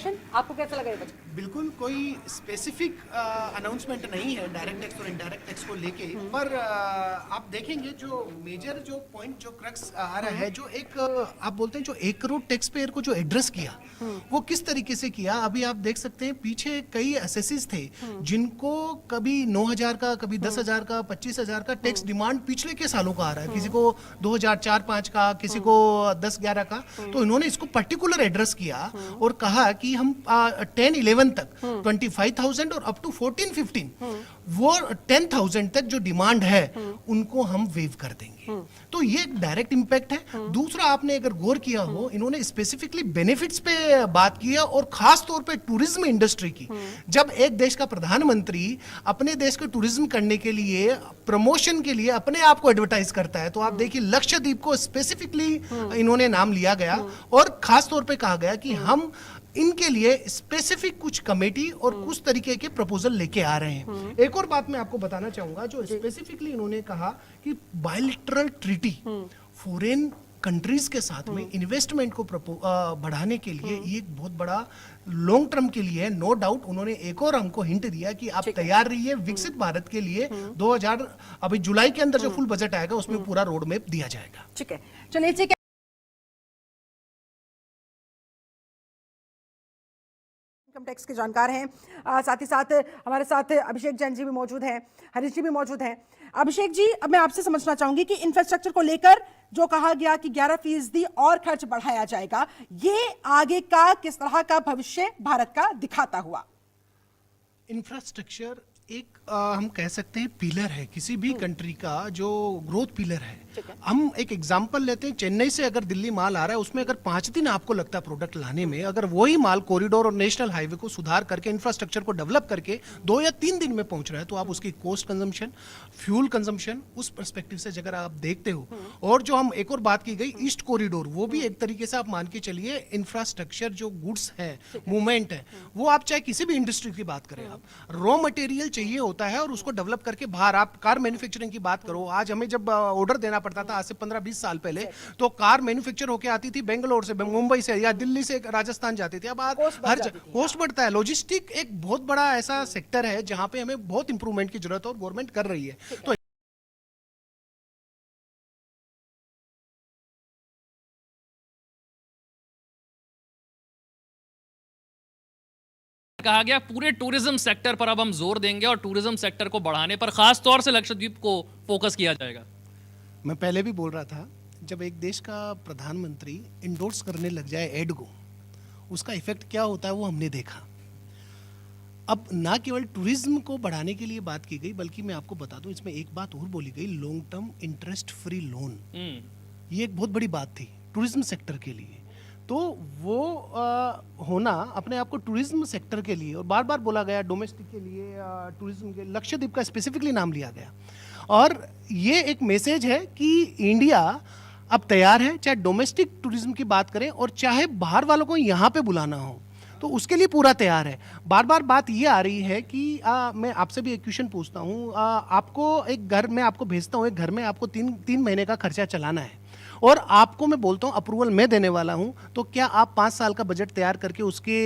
Execution, आपको कैसा लगा ये बजट? बिल्कुल कोई स्पेसिफिक अनाउंसमेंट नहीं है डायरेक्ट टैक्स और इनडायरेक्ट टैक्स को लेके, पर आप देखेंगे जो मेजर जो पॉइंट जो क्रक्स आ रहा है, जो एक आप बोलते हैं जो 1 करोड़ टैक्स पेयर को जो एड्रेस किया वो किस तरीके से किया। अभी आप देख सकते हैं पीछे कई एसेसिस थे जिनको कभी 9,000 का, कभी 10,000 का, 25,000 का टैक्स डिमांड पिछले के सालों का आ रहा है, किसी को 2004-5 का, किसी को 10-11 का। तो इन्होंने इसको पर्टिकुलर एड्रेस किया और कहा कि हम 10-11 तक 25,000 और अप टू 14-15 वो 10,000 तक जो डिमांड है उनको हम वेव कर देंगे। तो ये एक डायरेक्ट इंपैक्ट है। दूसरा, आपने अगर गौर किया हो, इन्होंने स्पेसिफिकली बेनिफिट्स पे बात किया और खास तौर पे टूरिज्म इंडस्ट्री की। जब एक देश का प्रधानमंत्री अपने देश को टूरिज्म करने के लिए, प्रमोशन के लिए अपने आप को एडवर्टाइज करता है, तो आप देखिए लक्षद्वीप को स्पेसिफिकली इन्होंने नाम लिया गया और खास तौर पे कहा गया कि हम इनके लिए स्पेसिफिक कुछ कमेटी और कुछ तरीके के प्रपोजल लेके आ रहे हैं। एक और बात मैं आपको बताना चाहूंगा, जो स्पेसिफिकली इन्होंने कहा कि बायलैटरल ट्रीटी फॉरेन कंट्रीज के साथ में इन्वेस्टमेंट को बढ़ाने के लिए ये एक बहुत बड़ा लॉन्ग टर्म के लिए है। नो डाउट उन्होंने एक और हमको हिंट दिया कि आप तैयार रहिए, विकसित भारत के लिए 2000 अभी जुलाई के अंदर जो फुल बजट आएगा उसमें पूरा रोड मैप दिया जाएगा। ठीक है, चलिए ठीक है। इनकम टैक्स के जानकार हैं, साथ ही साथ हमारे साथ अभिषेक जैन जी भी मौजूद हैं, हरीश जी भी मौजूद हैं। अभिषेक जी, अब मैं आपसे समझना चाहूंगी कि इंफ्रास्ट्रक्चर को लेकर जो कहा गया कि 11% और खर्च बढ़ाया जाएगा, ये आगे का किस तरह का भविष्य भारत का दिखाता हुआ? इंफ्रास्ट्रक्चर एक हम कह सकते हैं पिलर है किसी भी कंट्री का, जो ग्रोथ पिलर है। हम एक एग्जांपल लेते हैं, चेन्नई से अगर दिल्ली माल आ रहा है, उसमें अगर 5 दिन आपको लगता है प्रोडक्ट लाने में, अगर वही माल कॉरिडोर और नेशनल हाईवे को सुधार करके, इंफ्रास्ट्रक्चर को डेवलप करके 2 या 3 दिन में पहुंच रहा है, तो आप उसकी कॉस्ट कंजम्पशन, फ्यूल कंजम्पशन, उस पर्सपेक्टिव से अगर आप देखते हो। और जो हम एक और बात की गई ईस्ट कॉरिडोर, वो भी एक तरीके से आप मान के चलिए इंफ्रास्ट्रक्चर, जो गुड्स है, मूवमेंट है, वो आप चाहे किसी भी इंडस्ट्री की बात करें, आप रॉ मटेरियल चाहिए होता है और उसको डेवलप करके बाहर, आप कार मैन्युफैक्चरिंग की बात करो, आज हमें जब ऑर्डर देना पड़ता था आज से 15-20 साल पहले, तो कार मैन्युफैक्चर होके आती थी बेंगलोर से, मुंबई से या दिल्ली से राजस्थान जाती थी। अब आज हर कॉस्ट बढ़ता है। लॉजिस्टिक एक बहुत बड़ा ऐसा सेक्टर है जहां पे हमें बहुत इंप्रूवमेंट की जरूरत है और गवर्नमेंट कर रही है। तो कहा गया पूरे टूरिज्म सेक्टर पर अब हम जोर देंगे और टूरिज्म सेक्टर को बढ़ाने पर खास तौर से लक्षद्वीप को फोकस किया जाएगा। मैं पहले भी बोल रहा था, जब एक देश का प्रधानमंत्री इंडोर्स करने लग जाए एड को, उसका इफेक्ट क्या होता है वो हमने देखा। अब ना केवल टूरिज्म को बढ़ाने के लिए बात की गई, बल्कि मैं आपको बता दूं इसमें एक बात और बोली गई, long term interest free loan. ये एक बहुत बड़ी बात थी टूरिज्म सेक्टर के लिए। तो वो होना अपने आप को टूरिज्म सेक्टर के लिए, और बार बार बोला गया डोमेस्टिक के लिए, टूरिज्म के, लक्षद्वीप का स्पेसिफिकली नाम लिया गया। और ये एक मैसेज है कि इंडिया अब तैयार है, चाहे डोमेस्टिक टूरिज्म की बात करें और चाहे बाहर वालों को यहाँ पे बुलाना हो, तो उसके लिए पूरा तैयार है। बार बार बात ये आ रही है कि मैं आपसे भी एक क्वेश्चन पूछता हूँ, आपको एक घर में आपको भेजता हूँ, एक घर में आपको 3 महीने का खर्चा चलाना है और आपको मैं बोलता हूँ अप्रूवल मैं देने वाला हूँ, तो क्या आप 5 साल का बजट तैयार करके उसके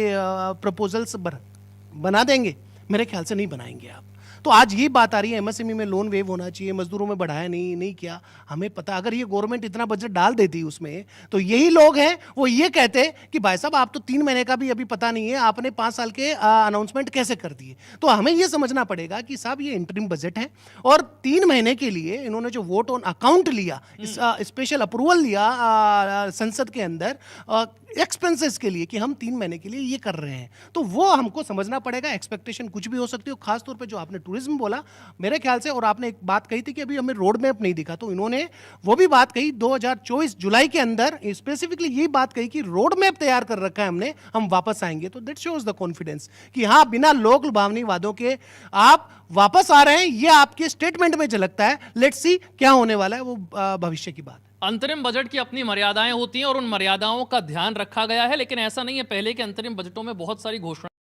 प्रपोजल्स बना देंगे? मेरे ख्याल से नहीं बनाएंगे आप। तो आज ये बात आ रही है एमएसएमई में लोन वेव होना चाहिए, मजदूरों में बढ़ाया नहीं किया। हमें पता, अगर ये गवर्नमेंट इतना बजट डाल देती उसमें, तो यही लोग हैं वो ये कहते कि भाई साहब आप तो 3 महीने का भी अभी पता नहीं है, आपने 5 साल के अनाउंसमेंट कैसे कर दिए। तो हमें ये समझना पड़ेगा कि साहब ये इंटरिम बजट है और 3 महीने के लिए इन्होंने जो वोट ऑन अकाउंट लिया, स्पेशल अप्रूवल लिया संसद के अंदर एक्सपेंसेस के लिए कि हम 3 महीने के लिए ये कर रहे हैं, तो वो हमको समझना पड़ेगा। एक्सपेक्टेशन कुछ भी हो सकती है, खास तौर पे जो आपने टूरिज्म बोला मेरे ख्याल से, और आपने एक बात कही थी कि अभी हमें रोड मैप नहीं दिखा, तो इन्होंने वो भी बात कही 2024 जुलाई के अंदर स्पेसिफिकली यही बात कही कि रोड मैप तैयार कर रखा है हमने, हम वापस आएंगे। तो दैट शोज द कॉन्फिडेंस कि हाँ, बिना लोक लुभावनी वादों के आप वापस आ रहे हैं, ये आपके स्टेटमेंट में झलकता है। लेट्स सी क्या होने वाला है, वो भविष्य की बात। अंतरिम बजट की अपनी मर्यादाएं होती हैं और उन मर्यादाओं का ध्यान रखा गया है, लेकिन ऐसा नहीं है, पहले के अंतरिम बजटों में बहुत सारी घोषणाएं